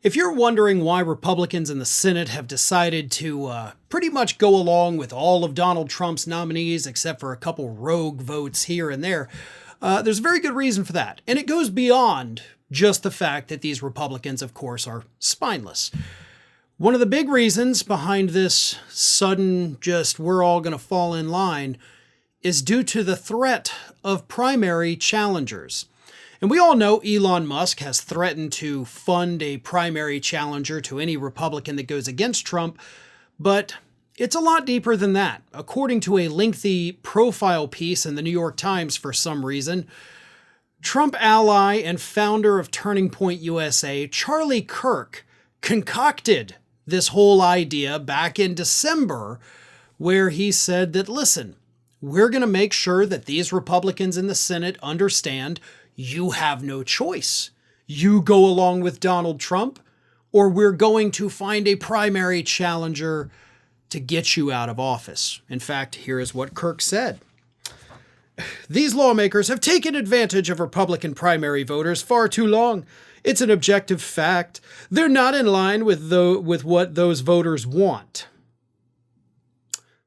If you're wondering why Republicans in the Senate have decided to pretty much go along with all of Donald Trump's nominees except for a couple rogue votes here and there, there's a very good reason for that. And it goes beyond just the fact that these Republicans, of course, are spineless. One of the big reasons behind this sudden just we're all going to fall in line is due to the threat of primary challengers. And we all know Elon Musk has threatened to fund a primary challenger to any Republican that goes against Trump, but it's a lot deeper than that. According to a lengthy profile piece in the New York Times, for some reason, Trump ally and founder of Turning Point USA, Charlie Kirk, concocted this whole idea back in December, where he said that, listen, we're going to make sure that these Republicans in the Senate understand you have no choice. You go along with Donald Trump, or we're going to find a primary challenger to get you out of office. In fact, here is what Kirk said. These lawmakers have taken advantage of Republican primary voters far too long. It's an objective fact. They're not in line with what those voters want.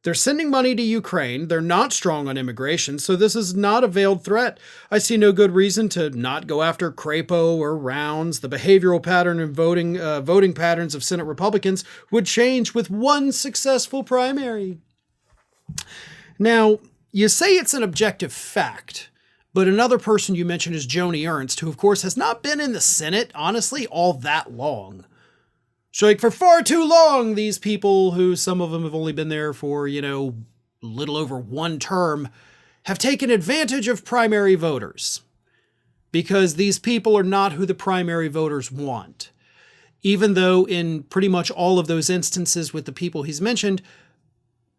They're sending money to Ukraine. They're not strong on immigration, so this is not a veiled threat. I see no good reason to not go after Crapo or Rounds. The behavioral pattern and voting patterns of Senate Republicans would change with one successful primary. Now, you say it's an objective fact, but another person you mentioned is Joni Ernst, who, of course, has not been in the Senate, honestly, all that long. So, like, for far too long, these people, who some of them have only been there for, little over one term, have taken advantage of primary voters. Because these people are not who the primary voters want. Even though in pretty much all of those instances with the people he's mentioned,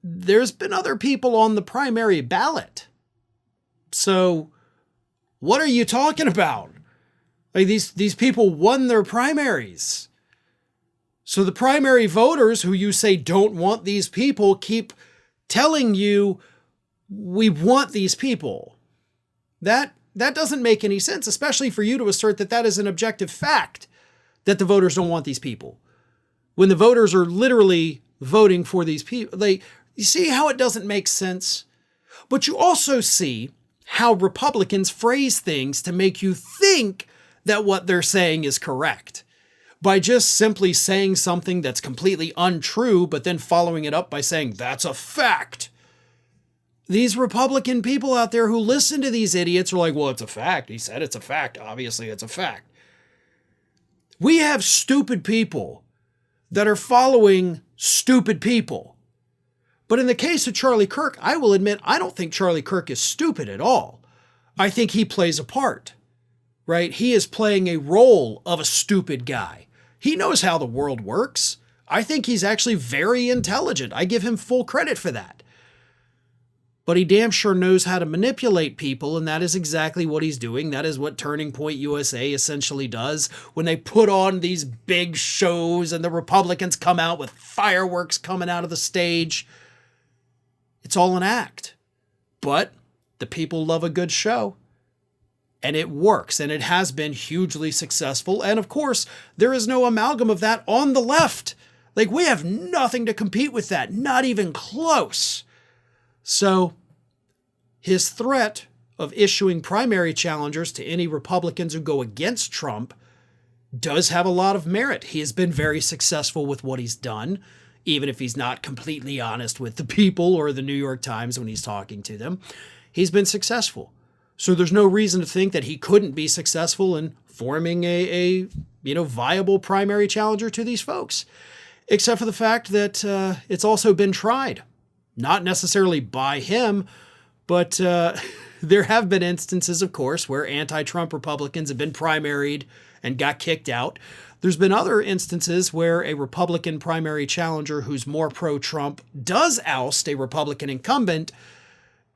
there's been other people on the primary ballot. So, what are you talking about? Like, these people won their primaries. So the primary voters who you say don't want these people keep telling you, we want these people. That doesn't make any sense, especially for you to assert that that is an objective fact, that the voters don't want these people. When the voters are literally voting for these people. You see how it doesn't make sense? But you also see how Republicans phrase things to make you think that what they're saying is correct. By just simply saying something that's completely untrue, but then following it up by saying, that's a fact. These Republican people out there who listen to these idiots are like, well, it's a fact. He said it's a fact. Obviously, it's a fact. We have stupid people that are following stupid people. But in the case of Charlie Kirk, I will admit, I don't think Charlie Kirk is stupid at all. I think he plays a part, right? He is playing a role of a stupid guy. He knows how the world works. I think he's actually very intelligent. I give him full credit for that. But he damn sure knows how to manipulate people, and that is exactly what he's doing. That is what Turning Point USA essentially does when they put on these big shows and the Republicans come out with fireworks coming out of the stage. It's all an act. But the people love a good show. And it works, and it has been hugely successful. And of course, there is no amalgam of that on the left. Like, we have nothing to compete with that, not even close. So, his threat of issuing primary challengers to any Republicans who go against Trump does have a lot of merit. He has been very successful with what he's done, even if he's not completely honest with the people or the New York Times when he's talking to them. He's been successful. So there's no reason to think that he couldn't be successful in forming a viable primary challenger to these folks, except for the fact that it's also been tried, not necessarily by him, but there have been instances, of course, where anti-Trump Republicans have been primaried and got kicked out. There's been other instances where a Republican primary challenger who's more pro-Trump does oust a Republican incumbent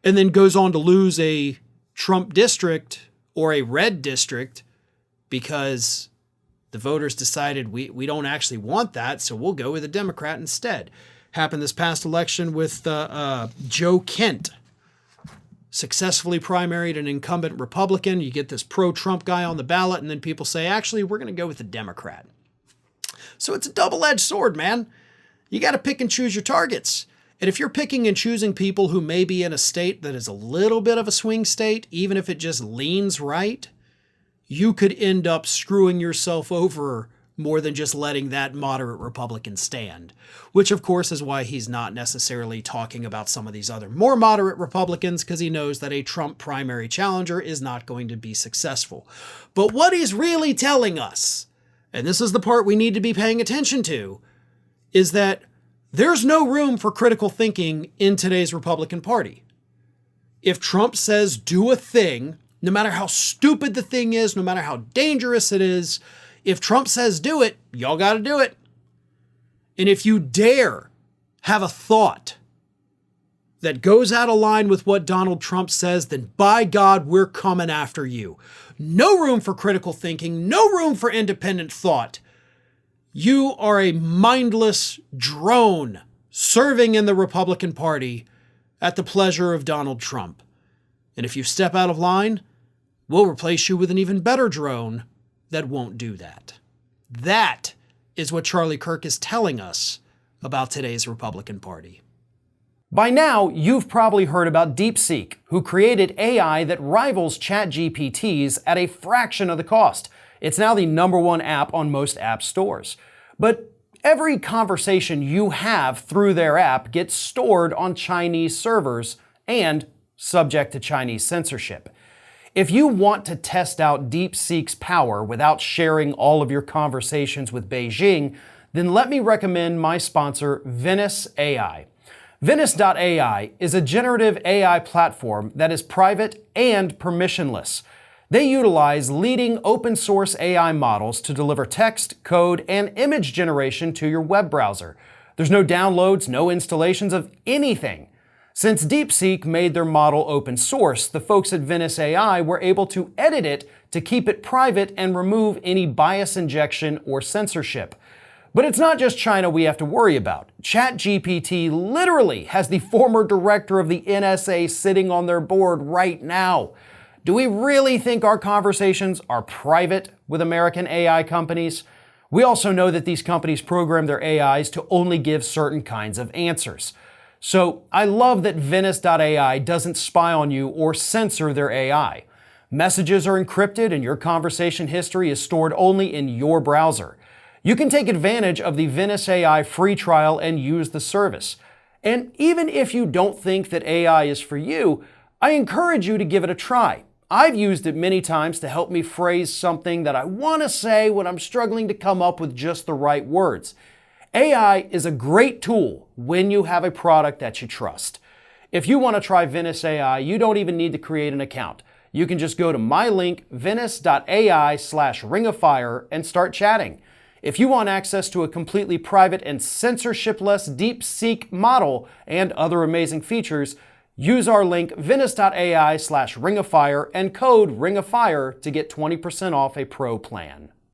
and then goes on to lose a Trump district or a red district because the voters decided we don't actually want that, so we'll go with a Democrat instead. Happened this past election with Joe Kent. Successfully primaried an incumbent Republican. You get this pro-Trump guy on the ballot, and then people say, actually, we're going to go with the Democrat. So it's a double-edged sword, man. You got to pick and choose your targets. And if you're picking and choosing people who may be in a state that is a little bit of a swing state, even if it just leans right, you could end up screwing yourself over more than just letting that moderate Republican stand, which of course is why he's not necessarily talking about some of these other more moderate Republicans, because he knows that a Trump primary challenger is not going to be successful. But what he's really telling us, and this is the part we need to be paying attention to, is that there's no room for critical thinking in today's Republican Party. If Trump says do a thing, no matter how stupid the thing is, no matter how dangerous it is, if Trump says do it, y'all got to do it. And if you dare have a thought that goes out of line with what Donald Trump says, then by God, we're coming after you. No room for critical thinking, no room for independent thought. You are a mindless drone serving in the Republican Party at the pleasure of Donald Trump. And if you step out of line, we'll replace you with an even better drone that won't do that. That is what Charlie Kirk is telling us about today's Republican Party. By now, you've probably heard about DeepSeek, who created AI that rivals ChatGPT's at a fraction of the cost. It's now the #1 app on most app stores. But every conversation you have through their app gets stored on Chinese servers and subject to Chinese censorship. If you want to test out DeepSeek's power without sharing all of your conversations with Beijing, then let me recommend my sponsor, Venice AI. Venice.ai is a generative AI platform that is private and permissionless. They utilize leading open source AI models to deliver text, code, and image generation to your web browser. There's no downloads, no installations of anything. Since DeepSeek made their model open source, the folks at Venice AI were able to edit it to keep it private and remove any bias injection or censorship. But it's not just China we have to worry about. ChatGPT literally has the former director of the NSA sitting on their board right now. Do we really think our conversations are private with American AI companies? We also know that these companies program their AIs to only give certain kinds of answers. So I love that Venice.ai doesn't spy on you or censor their AI. Messages are encrypted and your conversation history is stored only in your browser. You can take advantage of the Venice AI free trial and use the service. And even if you don't think that AI is for you, I encourage you to give it a try. I've used it many times to help me phrase something that I want to say when I'm struggling to come up with just the right words. AI is a great tool when you have a product that you trust. If you want to try Venice AI, you don't even need to create an account. You can just go to my link, venice.ai/ringofire, and start chatting. If you want access to a completely private and censorship-less DeepSeek model and other amazing features, use our link, venice.ai/ringofire, and code ringofire to get 20% off a pro plan.